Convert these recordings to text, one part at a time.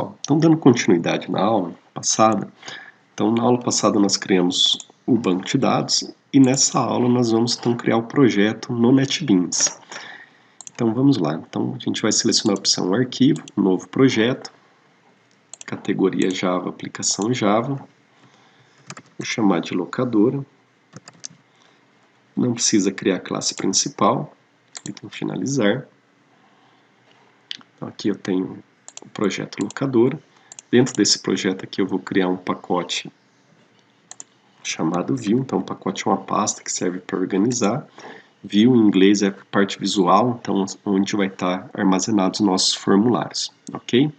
pessoal, então dando continuidade na aula passada, então na aula passada nós criamos o banco de dados e nessa aula nós vamos então criar o projeto no NetBeans. Então vamos lá, então a gente vai selecionar a opção arquivo, novo projeto, categoria Java, aplicação Java, vou chamar de locadora, não precisa criar classe principal, clique em finalizar. Então aqui eu tenho o projeto locadora. Dentro desse projeto aqui eu vou criar um pacote chamado View. Então o pacote é uma pasta que serve para organizar. View em inglês é a parte visual, então onde vai estar armazenados os nossos formulários, ok?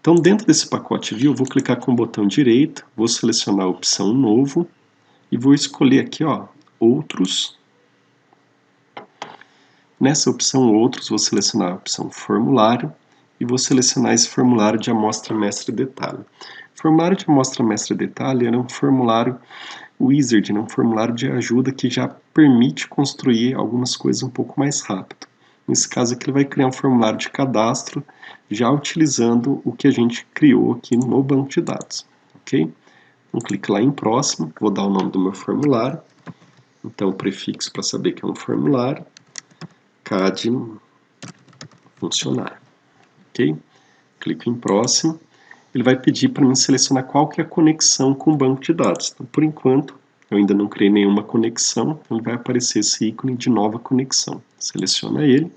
Então dentro desse pacote View eu vou clicar com o botão direito, vou selecionar a opção Novo e vou escolher aqui, ó, Outros. Nessa opção Outros, vou selecionar a opção Formulário e vou selecionar esse formulário de amostra mestre detalhe. O formulário de amostra mestre detalhe é um formulário wizard, um formulário de ajuda que já permite construir algumas coisas um pouco mais rápido. Nesse caso aqui ele vai criar um formulário de cadastro já utilizando o que a gente criou aqui no banco de dados, ok? Então clique lá em próximo, vou dar o nome do meu formulário, então o prefixo para saber que é um formulário, CAD funcionário, ok? Clico em próximo, ele vai pedir para mim selecionar qual que é a conexão com o banco de dados. Então, por enquanto, eu ainda não criei nenhuma conexão, então ele vai aparecer esse ícone de nova conexão. Seleciona ele.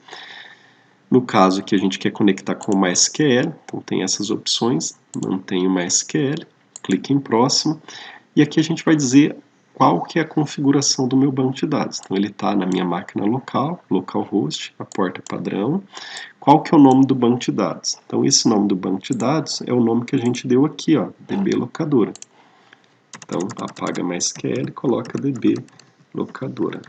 No caso aqui a gente quer conectar com o MySQL, então tem essas opções, mantenho o MySQL, clique em próximo, e aqui a gente vai dizer qual que é a configuração do meu banco de dados. Então ele está na minha máquina local, localhost, a porta padrão. Qual que é o nome do banco de dados? Então esse nome do banco de dados é o nome que a gente deu aqui, ó, DB locadora. Então apaga MySQL e coloca DB locadora.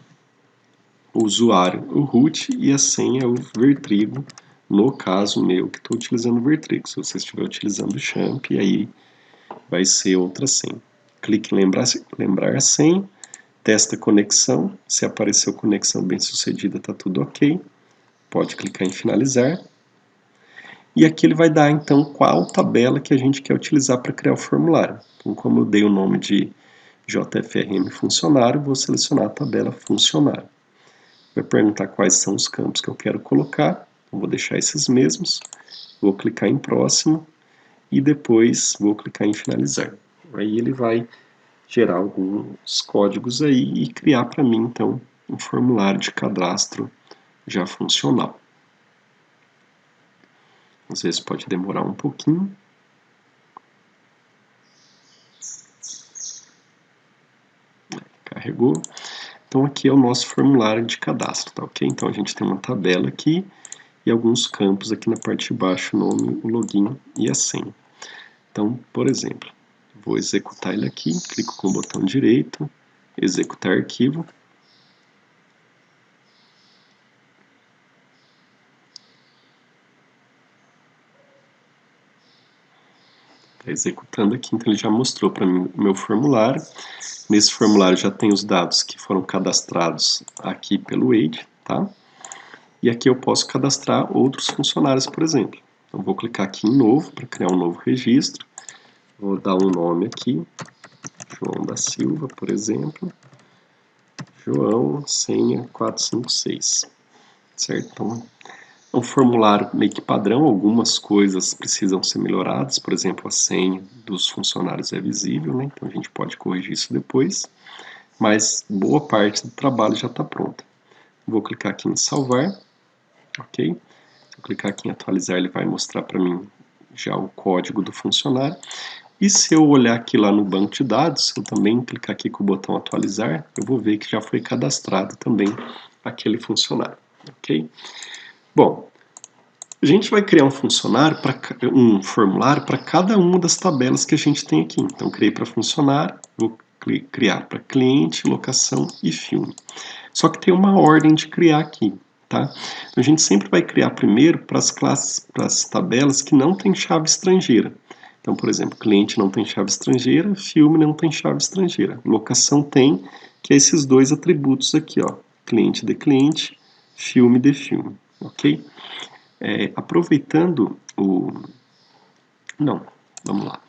O usuário, o root, e a senha é o Vertrigo, no caso meu que estou utilizando o Vertrigo. Se você estiver utilizando o Champ, aí vai ser outra senha. Clique em lembrar a senha, testa a conexão, se apareceu conexão bem sucedida está tudo ok, pode clicar em finalizar, e aqui ele vai dar então qual tabela que a gente quer utilizar para criar o formulário. Então como eu dei o nome de JFRM funcionário, vou selecionar a tabela funcionário. Vai perguntar quais são os campos que eu quero colocar, então vou deixar esses mesmos, vou clicar em próximo, e depois vou clicar em finalizar. Aí ele vai gerar alguns códigos aí e criar para mim, então, um formulário de cadastro já funcional. Às vezes pode demorar um pouquinho. Carregou. Então aqui é o nosso formulário de cadastro, tá ok? Então a gente tem uma tabela aqui e alguns campos aqui na parte de baixo, o nome, o login e a senha. Então, por exemplo, vou executar ele aqui, clico com o botão direito, executar arquivo. Está executando aqui, então ele já mostrou para mim o meu formulário. Nesse formulário já tem os dados que foram cadastrados aqui pelo Wade, tá? E aqui eu posso cadastrar outros funcionários, por exemplo. Então vou clicar aqui em novo para criar um novo registro. Vou dar um nome aqui, João da Silva, por exemplo. João, senha 456, certo? Então, é um formulário meio que padrão, algumas coisas precisam ser melhoradas, por exemplo, a senha dos funcionários é visível, né? Então a gente pode corrigir isso depois, mas boa parte do trabalho já está pronta. Vou clicar aqui em salvar, ok? Se eu clicar aqui em atualizar, ele vai mostrar para mim já o código do funcionário. E se eu olhar aqui lá no banco de dados, se eu também clicar aqui com o botão atualizar, eu vou ver que já foi cadastrado também aquele funcionário, ok? Bom, a gente vai criar um formulário para cada uma das tabelas que a gente tem aqui. Então, criei para funcionário, vou criar para cliente, locação e filme. Só que tem uma ordem de criar aqui, tá? Então, a gente sempre vai criar primeiro para as classes, para as tabelas que não tem chave estrangeira. Então, por exemplo, cliente não tem chave estrangeira, filme não tem chave estrangeira. Locação tem, que é esses dois atributos aqui, ó, cliente de cliente, filme de filme, ok? Aproveitando Não, vamos lá.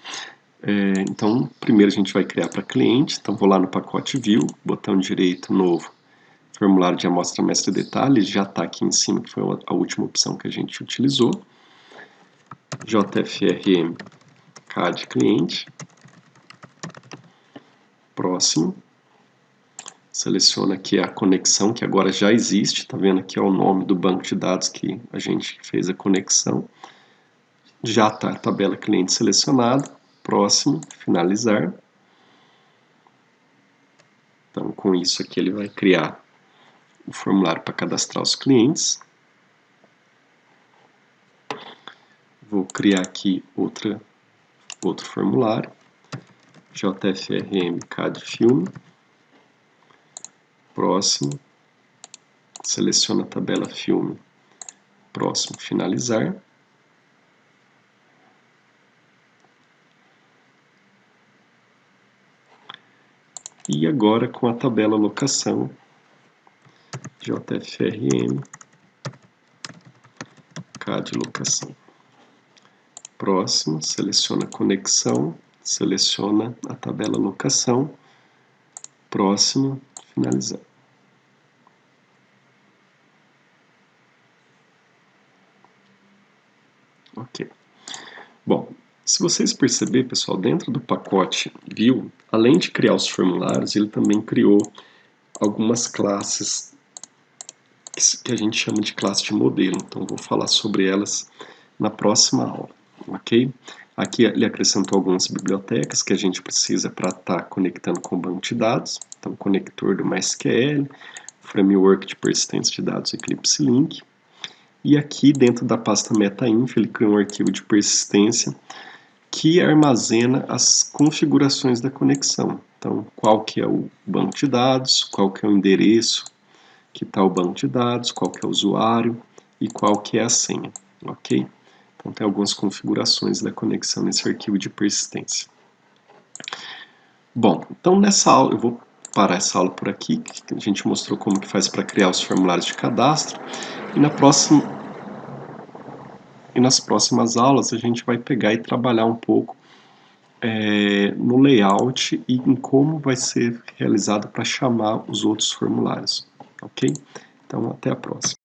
Então, primeiro a gente vai criar para cliente, então vou lá no pacote View, botão direito, novo, formulário de amostra mestre detalhe, já está aqui em cima, que foi a última opção que a gente utilizou. JFRM CAD cliente, próximo, seleciona aqui a conexão, que agora já existe, tá vendo aqui é o nome do banco de dados que a gente fez a conexão. Já está a tabela cliente selecionada, próximo, finalizar. Então, com isso aqui ele vai criar o formulário para cadastrar os clientes. Vou criar aqui outro formulário, JFRM CAD Filme, próximo, seleciona a tabela filme, próximo, finalizar. E agora com a tabela locação, JFRM CAD locação. Próximo, seleciona conexão, seleciona a tabela locação, próximo, finalizar. Ok. Bom, se vocês perceberem, pessoal, dentro do pacote View, além de criar os formulários, ele também criou algumas classes que a gente chama de classe de modelo. Então, vou falar sobre elas na próxima aula, ok? Aqui ele acrescentou algumas bibliotecas que a gente precisa para estar conectando com o banco de dados. Então, conector do MySQL, framework de persistência de dados Eclipse Link. E aqui dentro da pasta metainf ele criou um arquivo de persistência que armazena as configurações da conexão. Então, qual que é o banco de dados, qual que é o endereço que está o banco de dados, qual que é o usuário e qual que é a senha, ok? Então, tem algumas configurações da conexão nesse arquivo de persistência. Bom, então nessa aula, eu vou parar essa aula por aqui, que a gente mostrou como que faz para criar os formulários de cadastro, e nas próximas aulas a gente vai pegar e trabalhar um pouco no layout e em como vai ser realizado para chamar os outros formulários, ok? Então, até a próxima.